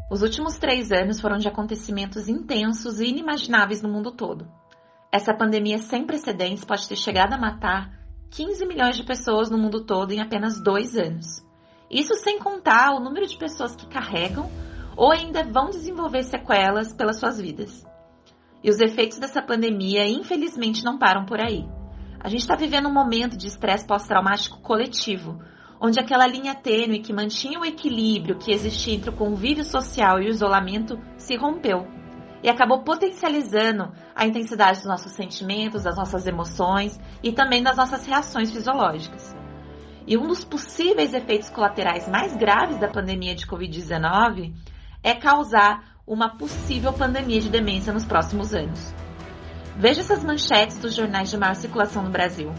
Os últimos 3 anos foram de acontecimentos intensos e inimagináveis no mundo todo. Essa pandemia sem precedentes pode ter chegado a matar 15 milhões de pessoas no mundo todo em apenas 2 anos. Isso sem contar o número de pessoas que carregam ou ainda vão desenvolver sequelas pelas suas vidas. E os efeitos dessa pandemia, infelizmente, não param por aí. A gente está vivendo um momento de estresse pós-traumático coletivo, onde aquela linha tênue que mantinha o equilíbrio que existia entre o convívio social e o isolamento se rompeu e acabou potencializando a intensidade dos nossos sentimentos, das nossas emoções e também das nossas reações fisiológicas. E um dos possíveis efeitos colaterais mais graves da pandemia de Covid-19 é causar uma possível pandemia de demência nos próximos anos. Veja essas manchetes dos jornais de maior circulação no Brasil.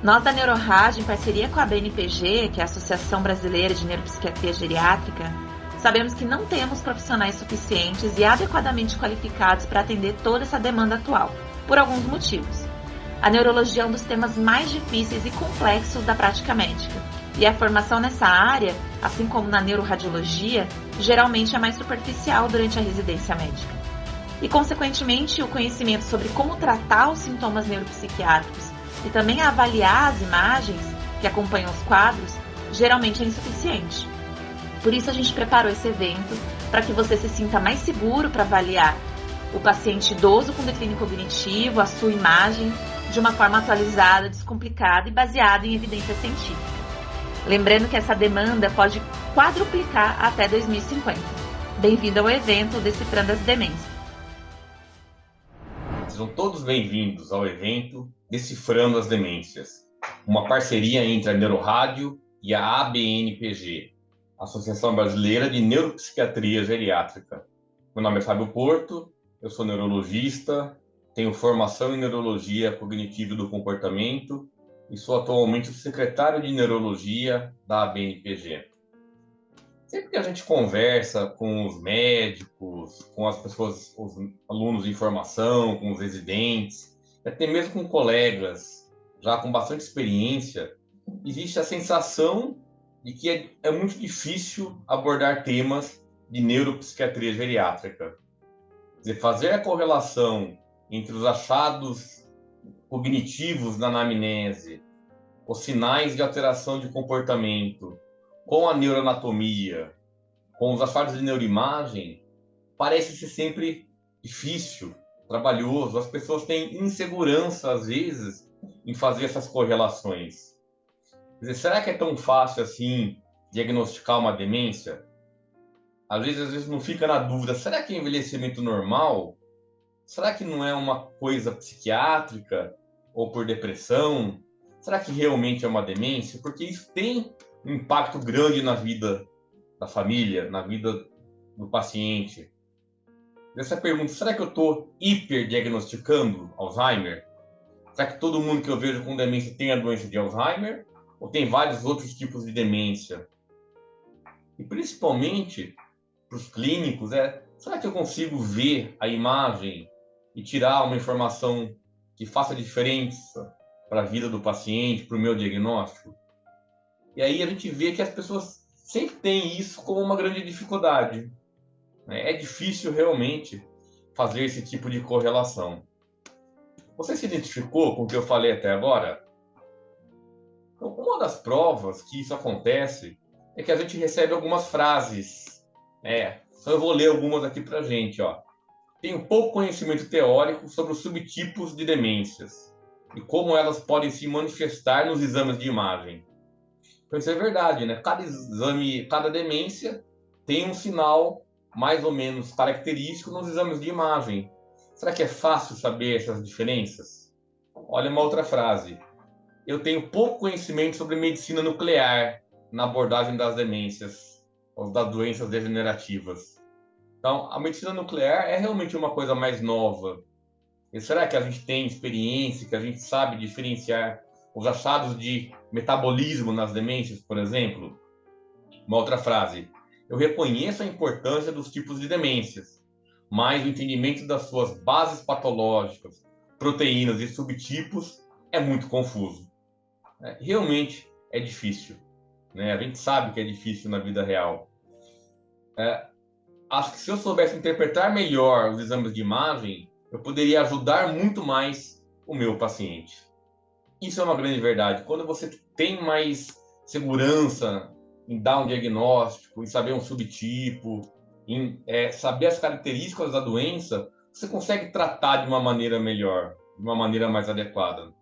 Nós da Neurorádio, em parceria com a BNPG, que é a Associação Brasileira de Neuropsiquiatria Geriátrica, sabemos que não temos profissionais suficientes e adequadamente qualificados para atender toda essa demanda atual, por alguns motivos. A neurologia é um dos temas mais difíceis e complexos da prática médica, e a formação nessa área, assim como na neuroradiologia, geralmente é mais superficial durante a residência médica. E, consequentemente, o conhecimento sobre como tratar os sintomas neuropsiquiátricos e também avaliar as imagens que acompanham os quadros, geralmente é insuficiente. Por isso a gente preparou esse evento para que você se sinta mais seguro para avaliar o paciente idoso com declínio cognitivo, a sua imagem, de uma forma atualizada, descomplicada e baseada em evidência científica. Lembrando que essa demanda pode quadruplicar até 2050. Bem-vindo ao evento Decifrando as Demências. Sejam todos bem-vindos ao evento Decifrando as Demências, uma parceria entre a Neurorádio e a ABNPG, Associação Brasileira de Neuropsiquiatria Geriátrica. Meu nome é Fábio Porto, eu sou neurologista, tenho formação em Neurologia Cognitiva e do Comportamento e sou atualmente o secretário de Neurologia da ABNPG. Sempre que a gente conversa com os médicos, com as pessoas, os alunos de formação, com os residentes, até mesmo com colegas já com bastante experiência, existe a sensação de que é muito difícil abordar temas de neuropsiquiatria geriátrica. Quer dizer, fazer a correlação entre os achados cognitivos na anamnese, os sinais de alteração de comportamento, com a neuroanatomia, com os achados de neuroimagem, parece ser sempre difícil, trabalhoso. As pessoas têm insegurança, às vezes, em fazer essas correlações. Quer dizer, será que é tão fácil assim diagnosticar uma demência? Às vezes não fica na dúvida, será que é envelhecimento normal? Será que não é uma coisa psiquiátrica ou por depressão? Será que realmente é uma demência? Porque isso tem um impacto grande na vida da família, na vida do paciente. Essa pergunta, será que eu estou hiperdiagnosticando Alzheimer? Será que todo mundo que eu vejo com demência tem a doença de Alzheimer? Ou tem vários outros tipos de demência? E principalmente para os clínicos, será que eu consigo ver a imagem e tirar uma informação que faça diferença para a vida do paciente, para o meu diagnóstico? E aí a gente vê que as pessoas sempre têm isso como uma grande dificuldade. É difícil realmente fazer esse tipo de correlação. Você se identificou com o que eu falei até agora? Então, uma das provas que isso acontece é que a gente recebe algumas frases. Então eu vou ler algumas aqui para a gente. Tenho pouco conhecimento teórico sobre os subtipos de demências e como elas podem se manifestar nos exames de imagem. Então isso é verdade, né? Cada exame, cada demência tem um sinal mais ou menos característico nos exames de imagem. Será que é fácil saber essas diferenças? Olha uma outra frase. Eu tenho pouco conhecimento sobre medicina nuclear na abordagem das demências ou das doenças degenerativas. Então, a medicina nuclear é realmente uma coisa mais nova. E será que a gente tem experiência, que a gente sabe diferenciar os achados de metabolismo nas demências, por exemplo? Uma outra frase. Eu reconheço a importância dos tipos de demências, mas o entendimento das suas bases patológicas, proteínas e subtipos é muito confuso. Realmente é difícil, né? A gente sabe que é difícil na vida real. Acho que se eu soubesse interpretar melhor os exames de imagem, eu poderia ajudar muito mais o meu paciente. Isso é uma grande verdade. Quando você tem mais segurança em dar um diagnóstico, em saber um subtipo, em saber as características da doença, você consegue tratar de uma maneira melhor, de uma maneira mais adequada.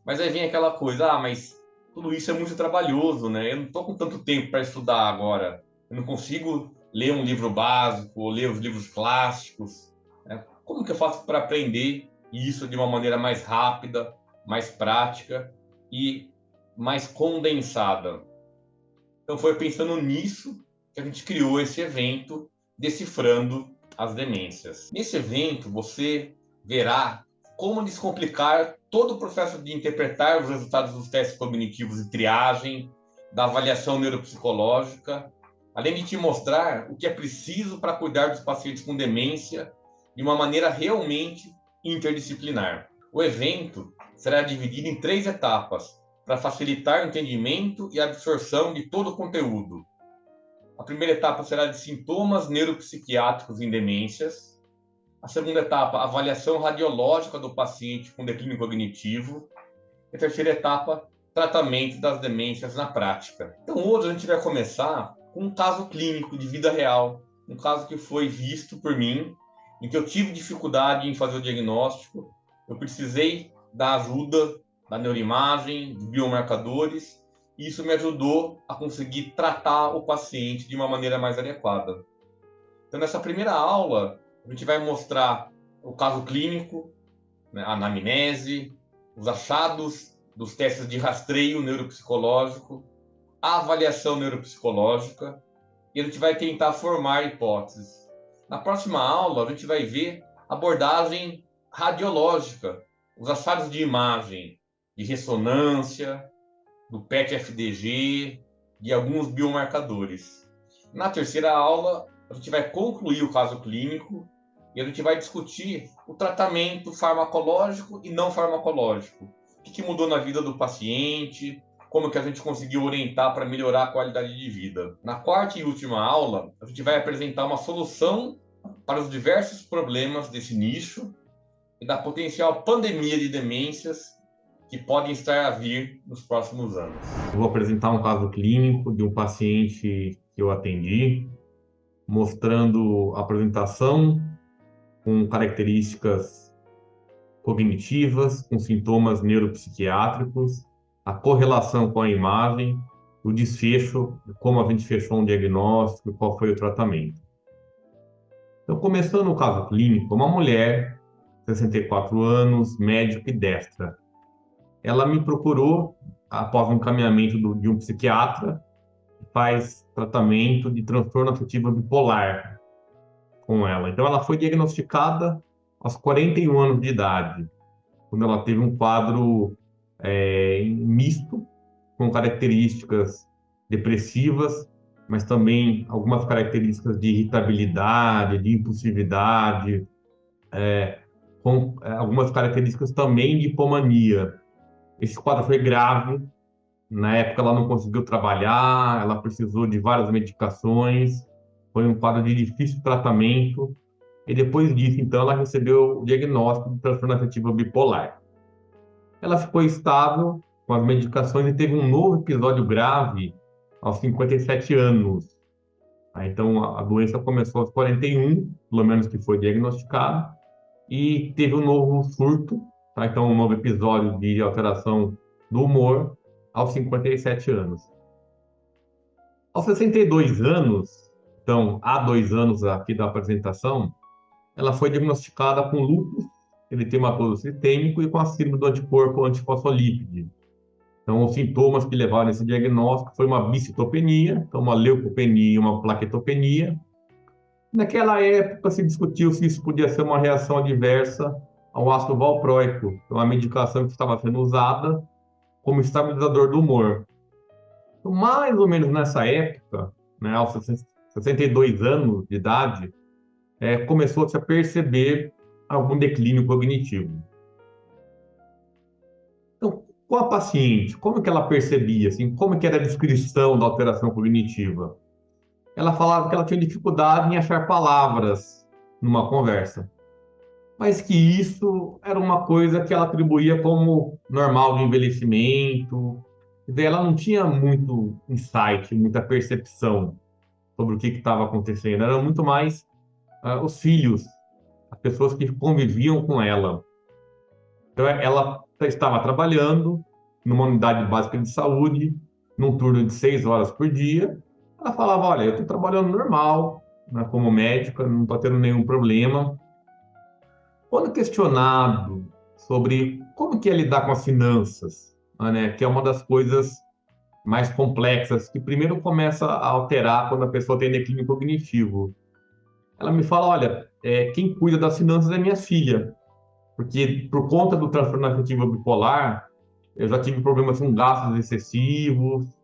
Mas aí vem aquela coisa, mas tudo isso é muito trabalhoso, né? Eu não estou com tanto tempo para estudar agora. Eu não consigo ler um livro básico ou ler os livros clássicos, né? Como que eu faço para aprender isso de uma maneira mais rápida, mais prática e mais condensada? Então foi pensando nisso que a gente criou esse evento, Decifrando as Demências. Nesse evento, você verá como descomplicar todo o processo de interpretar os resultados dos testes cognitivos de triagem, da avaliação neuropsicológica, além de te mostrar o que é preciso para cuidar dos pacientes com demência de uma maneira realmente interdisciplinar. O evento será dividido em 3 etapas para facilitar o entendimento e a absorção de todo o conteúdo. A primeira etapa será de sintomas neuropsiquiátricos em demências. A segunda etapa, avaliação radiológica do paciente com declínio cognitivo. E a terceira etapa, tratamento das demências na prática. Então, hoje a gente vai começar com um caso clínico de vida real, um caso que foi visto por mim, em que eu tive dificuldade em fazer o diagnóstico, eu precisei da ajuda da neuroimagem, dos biomarcadores, e isso me ajudou a conseguir tratar o paciente de uma maneira mais adequada. Então, nessa primeira aula, a gente vai mostrar o caso clínico, né, a anamnese, os achados dos testes de rastreio neuropsicológico, a avaliação neuropsicológica, e a gente vai tentar formar hipóteses. Na próxima aula, a gente vai ver a abordagem radiológica, os achados de imagem, de ressonância, do PET-FDG, de alguns biomarcadores. Na terceira aula, a gente vai concluir o caso clínico e a gente vai discutir o tratamento farmacológico e não farmacológico. O que mudou na vida do paciente, como que a gente conseguiu orientar para melhorar a qualidade de vida. Na quarta e última aula, a gente vai apresentar uma solução para os diversos problemas desse nicho e da potencial pandemia de demências que podem estar a vir nos próximos anos. Eu vou apresentar um caso clínico de um paciente que eu atendi, mostrando a apresentação com características cognitivas, com sintomas neuropsiquiátricos, a correlação com a imagem, o desfecho, como a gente fechou um diagnóstico, qual foi o tratamento. Então, começando o caso clínico, uma mulher, 64 anos, médica e destra. Ela me procurou após um encaminhamento de um psiquiatra que faz tratamento de transtorno afetivo bipolar com ela. Então, ela foi diagnosticada aos 41 anos de idade, quando ela teve um quadro misto, com características depressivas, mas também algumas características de irritabilidade, de impulsividade, com algumas características também de hipomania. Esse quadro foi grave. Na época, ela não conseguiu trabalhar, ela precisou de várias medicações. Foi um quadro de difícil tratamento. E depois disso, então, ela recebeu o diagnóstico de transtorno afetivo bipolar. Ela ficou estável com as medicações e teve um novo episódio grave aos 57 anos. Então, a doença começou aos 41, pelo menos que foi diagnosticado, e teve um novo surto, tá? Então, um novo episódio de alteração do humor aos 57 anos. Aos 62 anos, então, há 2 anos aqui da apresentação, ela foi diagnosticada com lúpus eritematoso sistêmico e com a síndrome do anticorpo antifosfolípide. Então, os sintomas que levaram a esse diagnóstico foi uma bicitopenia, então uma leucopenia e uma plaquetopenia. Naquela época se discutiu se isso podia ser uma reação adversa ao ácido valproico, uma medicação que estava sendo usada como estabilizador do humor. Então, mais ou menos nessa época, né, aos 62 anos de idade, começou a se perceber algum declínio cognitivo. Então, Com a paciente, como que ela percebia, assim, como que era a descrição da alteração cognitiva? Ela falava que ela tinha dificuldade em achar palavras numa conversa, mas que isso era uma coisa que ela atribuía como normal de envelhecimento. Quer dizer, ela não tinha muito insight, muita percepção sobre o que estava acontecendo. Eram muito mais os filhos, as pessoas que conviviam com ela. Então, ela estava trabalhando numa unidade básica de saúde, num turno de 6 horas por dia. Ela falava: olha, eu estou trabalhando normal, né, como médica, não estou tendo nenhum problema. Quando questionado sobre como que é lidar com as finanças, né, que é uma das coisas mais complexas, que primeiro começa a alterar quando a pessoa tem declínio cognitivo, ela me fala: olha, quem cuida das finanças é minha filha, porque por conta do transtorno afetivo bipolar, eu já tive problemas com gastos excessivos,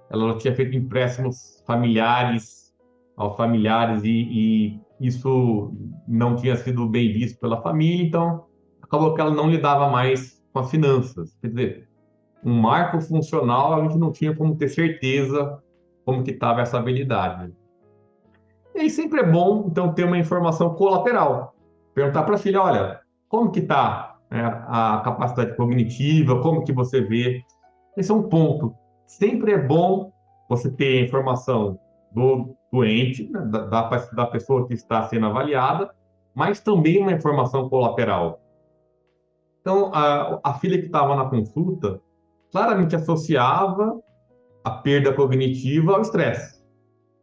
ela já tinha feito empréstimos familiares aos familiares e isso não tinha sido bem visto pela família, então acabou que ela não lidava mais com as finanças. Quer dizer, um marco funcional a gente não tinha como ter certeza como que estava essa habilidade. E aí sempre é bom, então, ter uma informação colateral. Perguntar para a filha: olha, como que está, né, a capacidade cognitiva, como que você vê? Esse é um ponto. Sempre é bom você ter a informação do doente, né, da pessoa que está sendo avaliada, mas também uma informação colateral. Então, a filha que estava na consulta claramente associava a perda cognitiva ao estresse.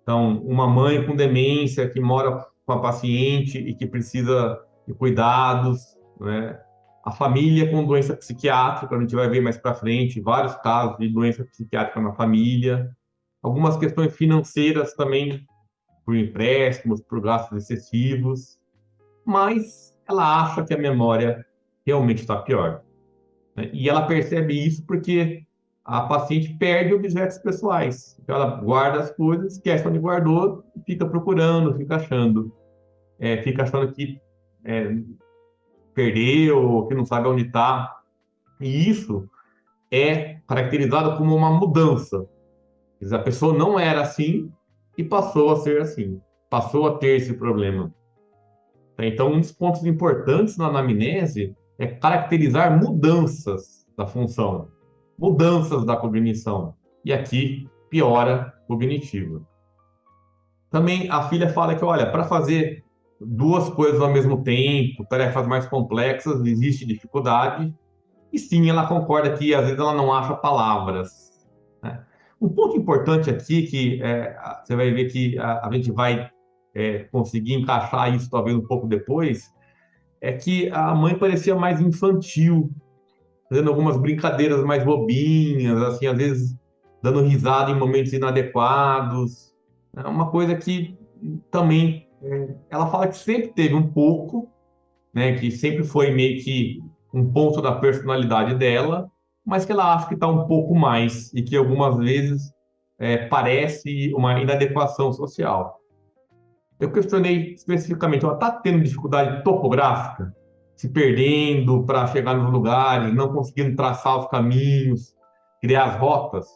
Então, uma mãe com demência que mora com a paciente e que precisa de cuidados, né? A família com doença psiquiátrica, a gente vai ver mais para frente vários casos de doença psiquiátrica na família, algumas questões financeiras também, por empréstimos, por gastos excessivos, mas ela acha que a memória realmente está pior, né? E ela percebe isso porque a paciente perde objetos pessoais. Então, ela guarda as coisas, esquece onde guardou, e fica procurando, fica achando que é, perdeu, que não sabe onde está. E isso é caracterizado como uma mudança. Quer dizer, a pessoa não era assim e passou a ser assim, passou a ter esse problema. Então, um dos pontos importantes na anamnese é caracterizar mudanças da função, mudanças da cognição. E aqui, piora cognitiva. Também a filha fala que, olha, para fazer duas coisas ao mesmo tempo, tarefas mais complexas, existe dificuldade. E sim, ela concorda que às vezes ela não acha palavras, né? Um ponto importante aqui, que você vai ver que a gente vai conseguir encaixar isso talvez um pouco depois, é que a mãe parecia mais infantil, fazendo algumas brincadeiras mais bobinhas, assim, às vezes dando risada em momentos inadequados. É uma coisa que também ela fala que sempre teve um pouco, né, que sempre foi meio que um ponto da personalidade dela, mas que ela acha que está um pouco mais e que algumas vezes parece uma inadequação social. Eu questionei especificamente: ela está tendo dificuldade topográfica, se perdendo para chegar nos lugares, não conseguindo traçar os caminhos, criar as rotas?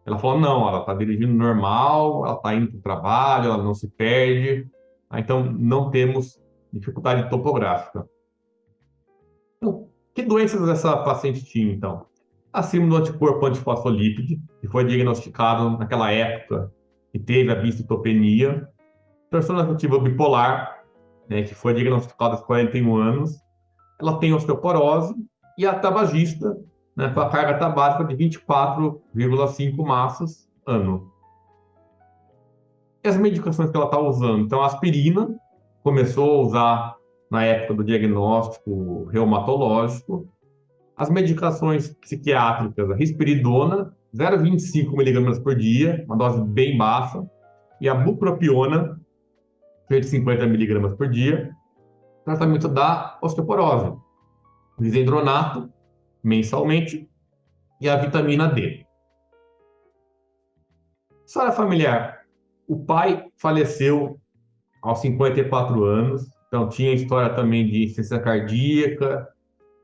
Ela falou: não, ela está dirigindo normal, ela está indo para o trabalho, ela não se perde, então não temos dificuldade topográfica. Então, que doenças essa paciente tinha, então? Acima do anticorpo antifosfolípide, que foi diagnosticado naquela época e teve a bicitopenia, transtorno afetivo bipolar, né, que foi diagnosticado aos 41 anos, ela tem osteoporose e a tabagista, né, com a carga tabágica de 24,5 maços ano. E as medicações que ela está usando? Então, a aspirina, começou a usar na época do diagnóstico reumatológico. As medicações psiquiátricas, a risperidona, 0,25 miligramas por dia, uma dose bem baixa, e a bupropiona, 150 miligramas por dia, tratamento da osteoporose, lisendronato, mensalmente, e a vitamina D. História familiar: o pai faleceu aos 54 anos, então tinha história também de insuficiência cardíaca,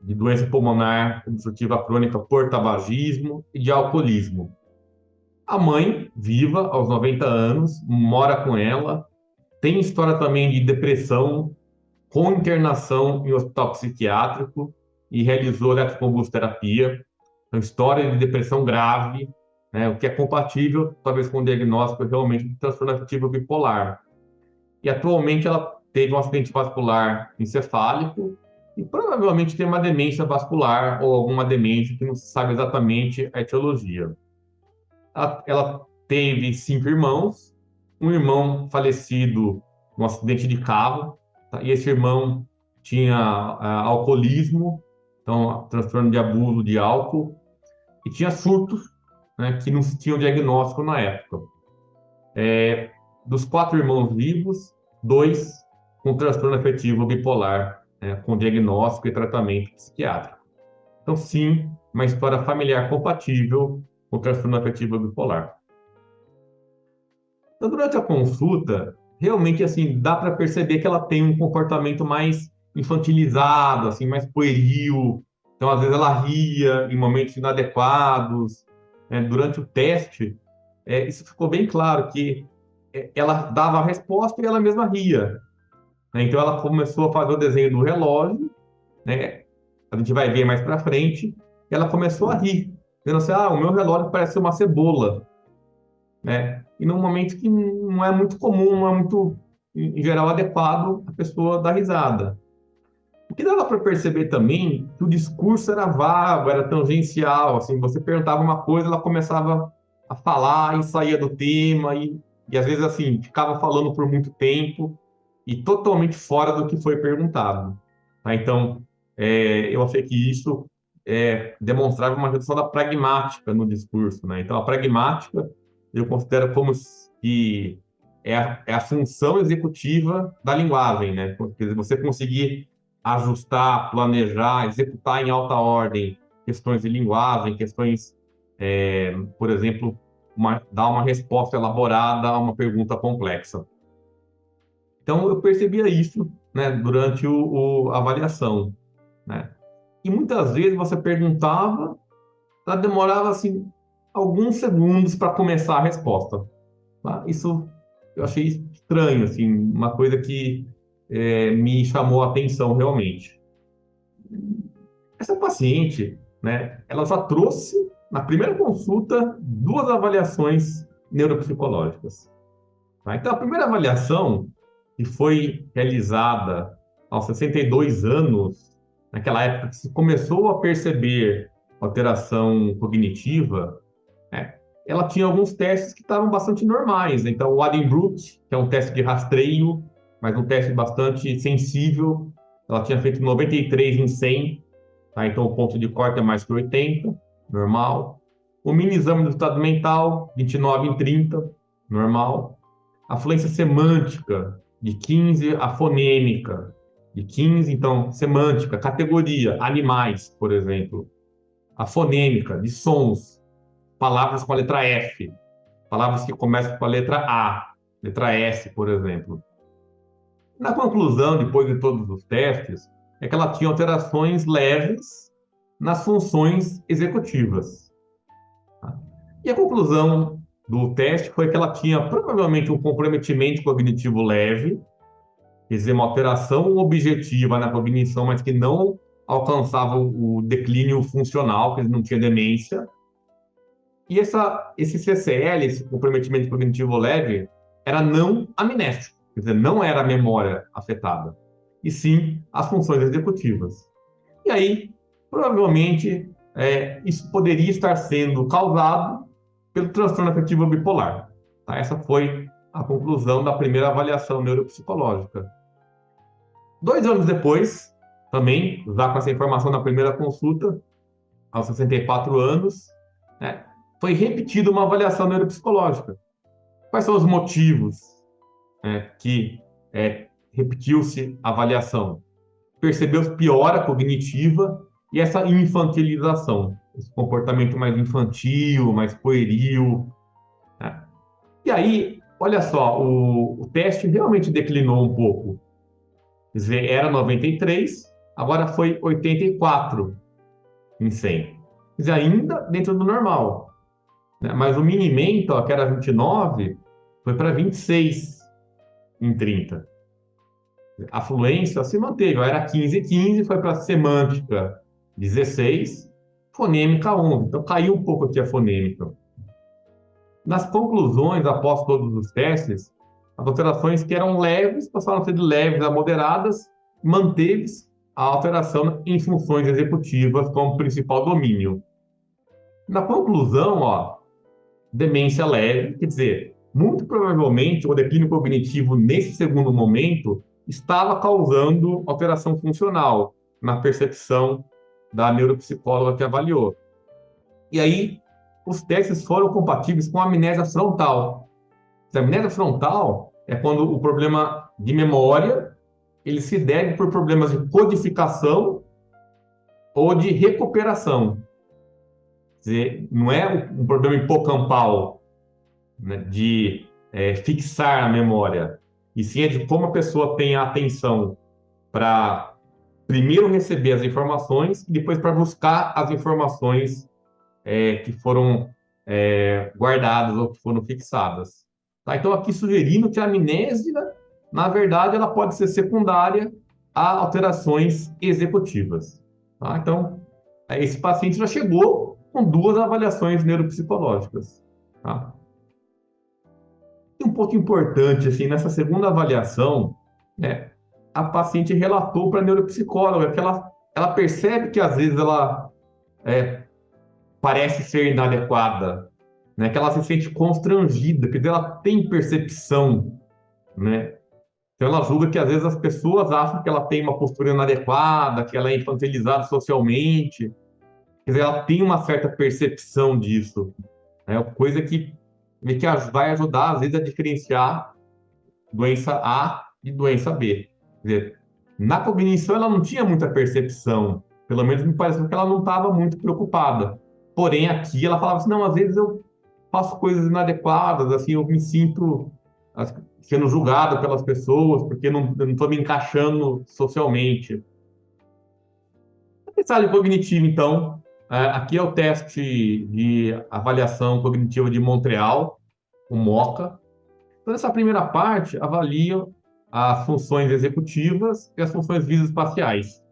de doença pulmonar obstrutiva crônica por tabagismo e de alcoolismo. A mãe, viva, aos 90 anos, mora com ela, tem história também de depressão, com internação em hospital psiquiátrico e realizou eletroconvulsoterapia. Então, história de depressão grave, né, o que é compatível, talvez, com o diagnóstico realmente de transtorno afetivo bipolar. E atualmente ela teve um acidente vascular encefálico e provavelmente tem uma demência vascular ou alguma demência que não se sabe exatamente a etiologia. Ela teve 5 irmãos, um irmão falecido num acidente de carro, tá? E esse irmão tinha alcoolismo, então transtorno de abuso de álcool, e tinha surtos, né, que não se tinha o diagnóstico na época. Dos 4 irmãos vivos, 2 com transtorno afetivo bipolar, né, com diagnóstico e tratamento psiquiátrico. Então, sim, uma história familiar compatível com transtorno afetivo bipolar. Então, durante a consulta, realmente, assim, dá para perceber que ela tem um comportamento mais infantilizado, assim, mais pueril. Então, às vezes ela ria em momentos inadequados, né? Durante o teste, isso ficou bem claro que ela dava a resposta e ela mesma ria, né? Então, ela começou a fazer o desenho do relógio, né? A gente vai ver mais para frente, e ela começou a rir, dizendo assim, o meu relógio parece uma cebola, né? E num momento que não é muito comum, não é muito, em geral, adequado a pessoa dar risada. O que dava para perceber também que o discurso era vago, era tangencial, assim, você perguntava uma coisa, ela começava a falar e saía do tema, e às vezes, assim, ficava falando por muito tempo e totalmente fora do que foi perguntado, tá? Então, eu achei que isso demonstrava uma redução da pragmática no discurso, né? Então, a pragmática eu considero como que é a função executiva da linguagem, né? Quer dizer, você conseguir ajustar, planejar, executar em alta ordem questões de linguagem, questões, por exemplo, dar uma resposta elaborada a uma pergunta complexa. Então, eu percebia isso, né, durante a avaliação, né? E muitas vezes você perguntava, ela demorava assim alguns segundos para começar a resposta, tá? Isso eu achei estranho, assim, uma coisa que me chamou a atenção realmente. Essa paciente, né, ela já trouxe na primeira consulta 2 avaliações neuropsicológicas, tá? Então, a primeira avaliação, que foi realizada aos 62 anos, naquela época que se começou a perceber alteração cognitiva, né, ela tinha alguns testes que estavam bastante normais. Então, o Addenbrooke, que é um teste de rastreio, mas um teste bastante sensível, ela tinha feito 93 em 100, tá? Então o ponto de corte é mais que 80, normal. O mini exame do estado mental, 29 em 30, normal. A fluência semântica, de 15, a fonêmica, de 15, então, semântica, categoria, animais, por exemplo. A fonêmica, de sons, palavras com a letra F, palavras que começam com a letra A, letra S, por exemplo. Na conclusão, depois de todos os testes, é que ela tinha alterações leves nas funções executivas. E a conclusão do teste foi que ela tinha provavelmente um comprometimento cognitivo leve, quer dizer, uma alteração objetiva na cognição, mas que não alcançava o declínio funcional, que não tinha demência. E esse CCL, esse comprometimento cognitivo leve, era não amnésico, quer dizer, não era a memória afetada, e sim as funções executivas. E aí, provavelmente, isso poderia estar sendo causado pelo transtorno afetivo bipolar, tá? Essa foi a conclusão da primeira avaliação neuropsicológica. 2 anos depois, também, já com essa informação na primeira consulta, aos 64 anos, né, foi repetida uma avaliação neuropsicológica. Quais são os motivos que repetiu-se a avaliação? Percebeu piora cognitiva e essa infantilização, esse comportamento mais infantil, mais pueril, né? E aí, olha só, o teste realmente declinou um pouco. Quer dizer, era 93, agora foi 84 em 100. Quer dizer, ainda dentro do normal, né? Mas o minimento, ó, que era 29, foi para 26 em 30. A fluência se manteve, ó, era 15, foi para semântica 16, fonêmica 11. Então caiu um pouco aqui a fonêmica. Nas conclusões, após todos os testes, as alterações que eram leves passaram a ser de leves a moderadas, manteve-se a alteração em funções executivas como principal domínio. Na conclusão, ó, demência leve, quer dizer, muito provavelmente o declínio cognitivo nesse segundo momento estava causando alteração funcional na percepção da neuropsicóloga que avaliou. E aí, os testes foram compatíveis com a amnésia frontal. A amnésia frontal é quando o problema de memória ele se deve por problemas de codificação ou de recuperação. Quer dizer, não é um problema hipocampal, né, de fixar a memória, e sim é de como a pessoa tem a atenção para primeiro receber as informações e depois para buscar as informações que foram guardadas ou que foram fixadas. Tá? Então, aqui sugerindo que a amnésia, na verdade, ela pode ser secundária a alterações executivas. Tá? Então, esse paciente já chegou com 2 avaliações neuropsicológicas. Tá? E um ponto importante, assim, nessa segunda avaliação, né, a paciente relatou para a neuropsicóloga que ela percebe que, às vezes, ela parece ser inadequada, né, que ela se sente constrangida, quer dizer, ela tem percepção, né? Então, ela julga que, às vezes, as pessoas acham que ela tem uma postura inadequada, que ela é infantilizada socialmente. Quer dizer, ela tem uma certa percepção disso, né? Coisa que vai ajudar, às vezes, a diferenciar doença A e doença B. Quer dizer, na cognição, ela não tinha muita percepção. Pelo menos me pareceu que ela não estava muito preocupada. Porém, aqui ela falava assim, não, às vezes eu faço coisas inadequadas, assim, eu me sinto sendo julgado pelas pessoas, porque eu não estou me encaixando socialmente. Aprendizagem cognitiva, então, aqui é o teste de avaliação cognitiva de Montreal, o MoCA. Então, nessa primeira parte, avalia as funções executivas e as funções visoespaciais.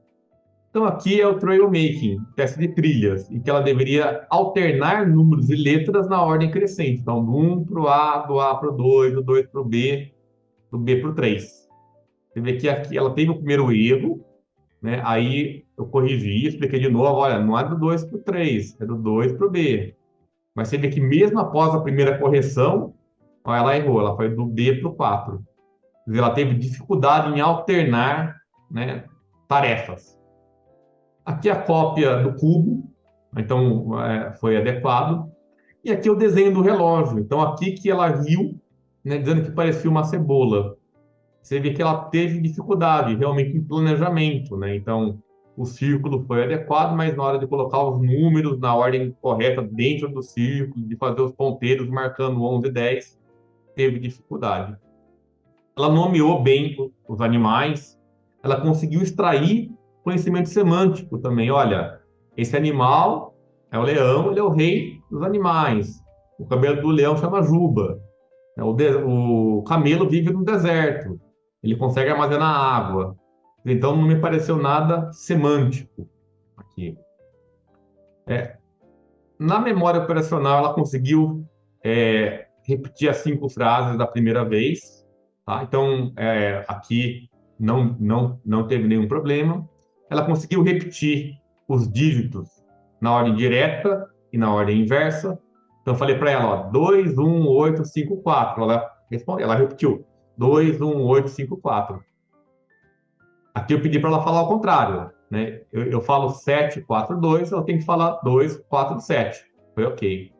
Então, aqui é o trail making, teste de trilhas, em que ela deveria alternar números e letras na ordem crescente. Então, do 1 para o A, do A para o 2, do 2 para o B, do B para o 3. Você vê que aqui ela teve o primeiro erro, né? Aí eu corrigi, expliquei de novo, olha, não é do 2 para o 3, é do 2 para o B. Mas você vê que mesmo após a primeira correção, olha, ela errou, ela foi do B para o 4. Quer dizer, ela teve dificuldade em alternar, né, tarefas. Aqui a cópia do cubo, então foi adequado. E aqui o desenho do relógio. Então aqui que ela riu, né, dizendo que parecia uma cebola. Você vê que ela teve dificuldade realmente em planejamento, né? Então o círculo foi adequado, mas na hora de colocar os números na ordem correta dentro do círculo, de fazer os ponteiros marcando 11 e 10, teve dificuldade. Ela nomeou bem os animais, ela conseguiu extrair conhecimento semântico também. Olha, esse animal é o leão, ele é o rei dos animais. O cabelo do leão chama juba. O camelo vive no deserto. Ele consegue armazenar água. Então, não me pareceu nada semântico aqui. Na memória operacional, ela conseguiu repetir as 5 frases da primeira vez. Tá? Então, aqui não teve nenhum problema. Ela conseguiu repetir os dígitos na ordem direta e na ordem inversa. Então, eu falei para ela, 2, 1, 8, 5, 4. Ela respondeu, ela repetiu, 2, 1, 8, 5, 4. Aqui eu pedi para ela falar ao contrário, né? Eu falo 7, 4, 2, ela tem que falar 2, 4, 7. Foi ok.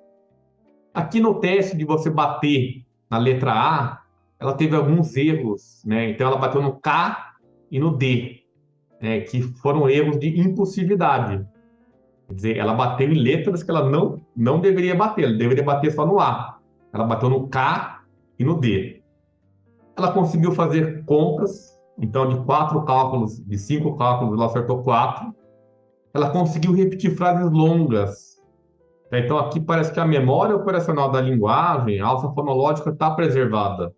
Aqui no teste de você bater na letra A, ela teve alguns erros, né? Então, ela bateu no K e no D. Que foram erros de impulsividade. Quer dizer, ela bateu em letras que ela não deveria bater, ela deveria bater só no A. Ela bateu no K e no D. Ela conseguiu fazer contas Então, de 4 cálculos, de 5 cálculos, ela acertou 4. Ela conseguiu repetir frases longas. Então, aqui parece que a memória operacional da linguagem, a alça fonológica, está preservada.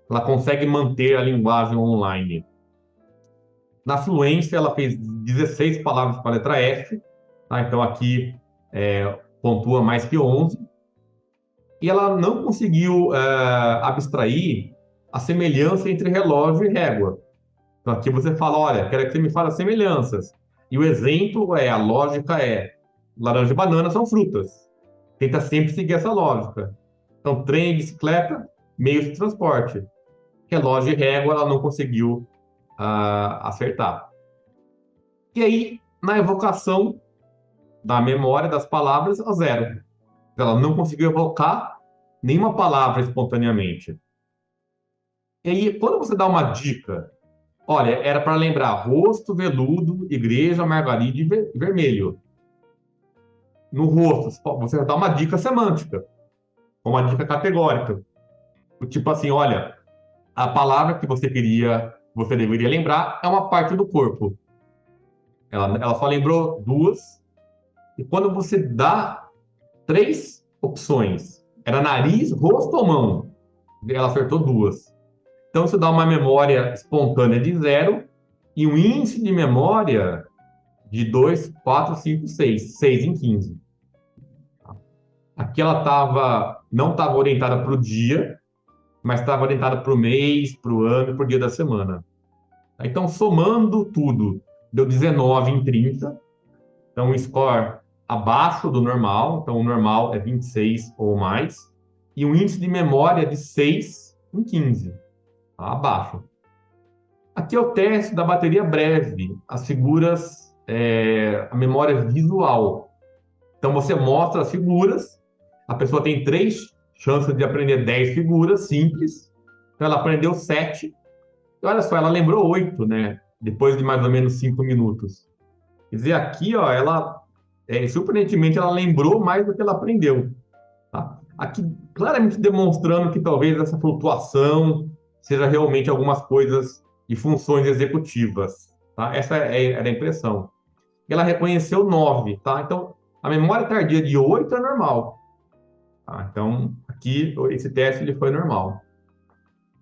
Ela consegue manter a linguagem online. Na fluência, ela fez 16 palavras para a letra F. Tá? Então, aqui pontua mais que 11. E ela não conseguiu abstrair a semelhança entre relógio e régua. Então, aqui você fala, olha, quero que você me fale as semelhanças. E o exemplo a lógica laranja e banana são frutas. Tenta sempre seguir essa lógica. Então, trem e bicicleta, meios de transporte. Relógio e régua, ela não conseguiu acertar. E aí, na evocação da memória das palavras, a 0. Ela não conseguiu evocar nenhuma palavra espontaneamente. E aí, quando você dá uma dica, olha, era para lembrar rosto, veludo, igreja, margarida e vermelho. No rosto, você dá uma dica semântica, uma dica categórica. Tipo assim, olha, a palavra que você deveria lembrar é uma parte do corpo. Ela só lembrou 2. E quando você dá 3 opções, era nariz, rosto ou mão, ela acertou 2. Então, isso dá uma memória espontânea de 0 e um índice de memória de 2, 4, 5, 6. 6 em 15. Aqui ela não estava orientada para o dia, mas estava orientada para o mês, para o ano e para o dia da semana. Então, somando tudo, deu 19 em 30. Então, um score abaixo do normal. Então, o normal é 26 ou mais. E um índice de memória de 6 em 15. Abaixo. Aqui é o teste da bateria breve. As figuras, a memória visual. Então, você mostra as figuras. A pessoa tem 3 chances de aprender 10 figuras simples. Então, ela aprendeu 7. E olha só, ela lembrou 8, né? Depois de mais ou menos 5 minutos. Quer dizer, aqui, ó, surpreendentemente, ela lembrou mais do que ela aprendeu. Tá? Aqui, claramente demonstrando que talvez essa flutuação seja realmente algumas coisas e funções executivas. Tá? Essa era a impressão. Ela reconheceu 9. Tá? Então, a memória tardia de 8 é normal. Tá? Então, aqui, esse teste ele foi normal.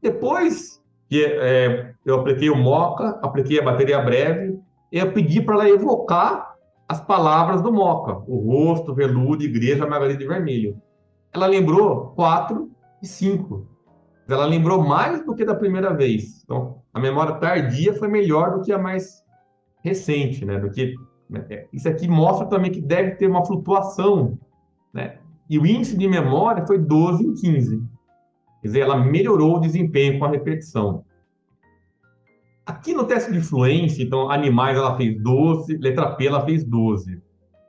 Depois que eu apliquei o Moca, apliquei a bateria breve, eu pedi para ela evocar as palavras do Moca, o rosto, veludo, igreja, margarida e vermelho. Ela lembrou 4 e 5. Ela lembrou mais do que da primeira vez. Então, a memória tardia foi melhor do que a mais recente, né? Isso aqui mostra também que deve ter uma flutuação, né? E o índice de memória foi 12 em 15. Quer dizer, ela melhorou o desempenho com a repetição. Aqui no teste de fluência, então, animais ela fez 12, letra P ela fez 12.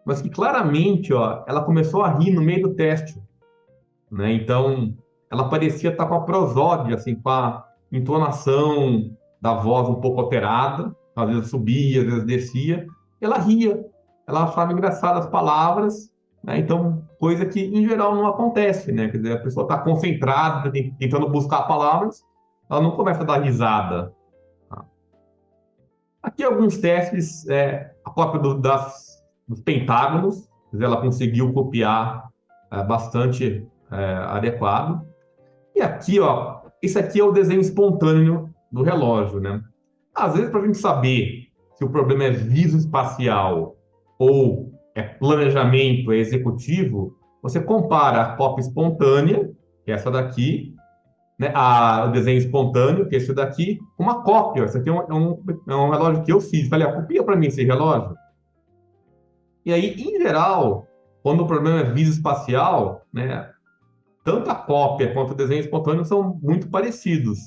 Mas que claramente, ó, ela começou a rir no meio do teste, né? Então, ela parecia estar com a prosódia, assim, com a entonação da voz um pouco alterada, às vezes subia, às vezes descia. Ela ria, ela achava engraçadas as palavras, né? Então, coisa que em geral não acontece, né? Quer dizer, a pessoa está concentrada, tentando buscar palavras, ela não começa a dar risada. Aqui alguns testes, a cópia dos pentágonos, quer dizer, ela conseguiu copiar bastante adequado. E aqui, ó, esse aqui é o desenho espontâneo do relógio, né? Às vezes, para a gente saber se o problema é visoespacial ou é planejamento, é executivo, você compara a cópia espontânea, que é essa daqui, né, o desenho espontâneo, que é esse daqui, com uma cópia. Esse aqui é um relógio que eu fiz. Falei, copia para mim esse relógio. E aí, em geral, quando o problema é visoespacial, né, tanto a cópia quanto o desenho espontâneo são muito parecidos.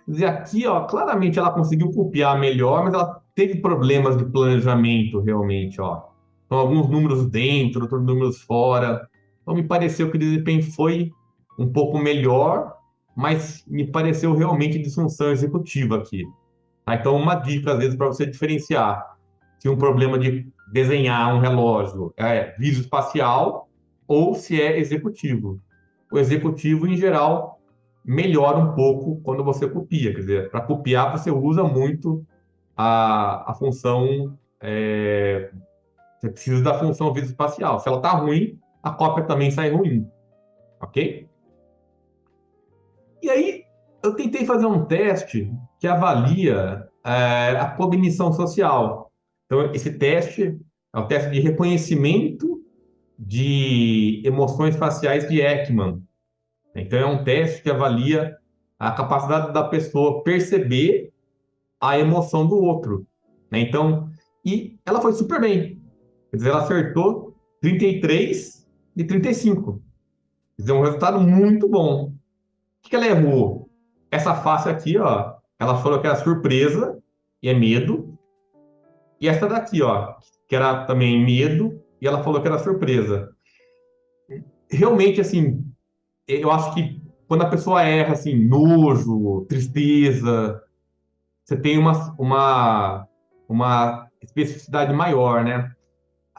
Quer dizer, aqui, ó, claramente ela conseguiu copiar melhor, mas ela teve problemas de planejamento, realmente, ó. Então, alguns números dentro, outros números fora. Então, me pareceu que o desempenho foi um pouco melhor, mas me pareceu realmente disfunção executiva aqui. Tá? Então, uma dica, às vezes, para você diferenciar se um problema de desenhar um relógio é visoespacial ou se é executivo. O executivo, em geral, melhora um pouco quando você copia. Quer dizer, para copiar você usa muito a função, você precisa da função visoespacial. Se ela está ruim, a cópia também sai ruim, ok? E aí, eu tentei fazer um teste que avalia a cognição social. Então, esse teste é o teste de reconhecimento de emoções faciais de Ekman. Então, é um teste que avalia a capacidade da pessoa perceber a emoção do outro, né? Então, e ela foi super bem. Quer dizer, ela acertou 33 de 35. Quer dizer, um resultado muito bom. O que ela errou? Essa face aqui, ó, ela falou que era surpresa e é medo. E essa daqui, ó, que era também medo e ela falou que era surpresa. Realmente, assim, eu acho que quando a pessoa erra, assim, nojo, tristeza, você tem uma especificidade maior, né?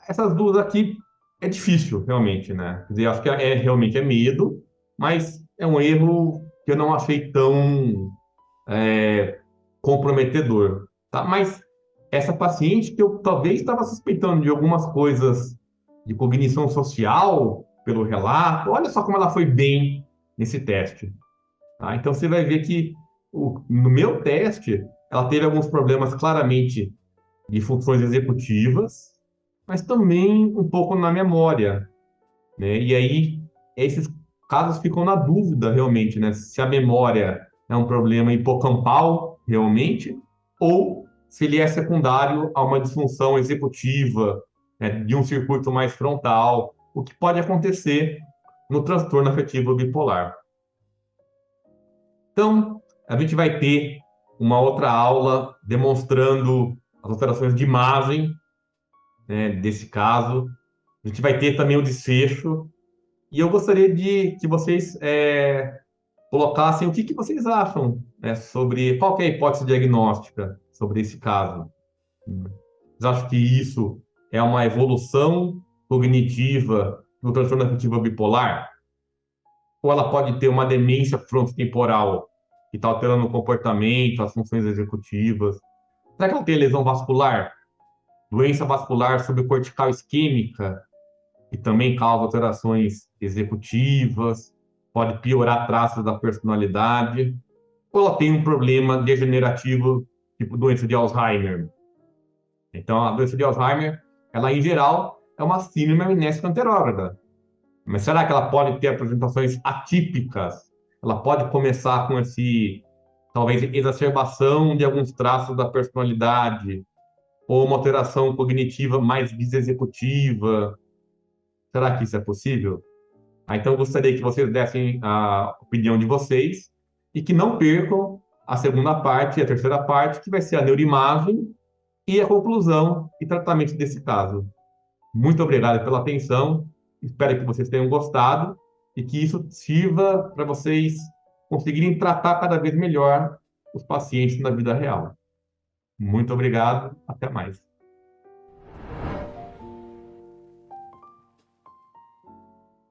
Essas duas aqui é difícil, realmente, né? Quer dizer, eu acho que realmente é medo, mas é um erro que eu não achei tão comprometedor, tá? Mas essa paciente que eu talvez estava suspeitando de algumas coisas de cognição social pelo relato, olha só como ela foi bem nesse teste, tá? Então você vai ver que no meu teste ela teve alguns problemas claramente de funções executivas, mas também um pouco na memória, né? E aí esses casos ficam na dúvida realmente, né? Se a memória é um problema hipocampal realmente ou se ele é secundário a uma disfunção executiva, né, de um circuito mais frontal, o que pode acontecer no transtorno afetivo bipolar. Então, a gente vai ter uma outra aula demonstrando as alterações de imagem, né, desse caso. A gente vai ter também o desfecho. E eu gostaria de que vocês colocassem o que vocês acham, né, sobre qual que é a hipótese diagnóstica sobre esse caso. Vocês acham que isso é uma evolução cognitiva do transtorno afetivo bipolar? Ou ela pode ter uma demência frontotemporal que está alterando o comportamento, as funções executivas? Será que ela tem lesão vascular? Doença vascular subcortical isquêmica, que também causa alterações executivas, pode piorar traços da personalidade, ou ela tem um problema degenerativo, tipo doença de Alzheimer. Então, a doença de Alzheimer, ela em geral é uma síndrome amnésica anterógrada. Mas será que ela pode ter apresentações atípicas? Ela pode começar com talvez, exacerbação de alguns traços da personalidade, ou uma alteração cognitiva mais executiva. Será que isso é possível? Então, eu gostaria que vocês dessem a opinião de vocês e que não percam a segunda parte e a terceira parte, que vai ser a neuroimagem e a conclusão e tratamento desse caso. Muito obrigado pela atenção. Espero que vocês tenham gostado e que isso sirva para vocês conseguirem tratar cada vez melhor os pacientes na vida real. Muito obrigado. Até mais.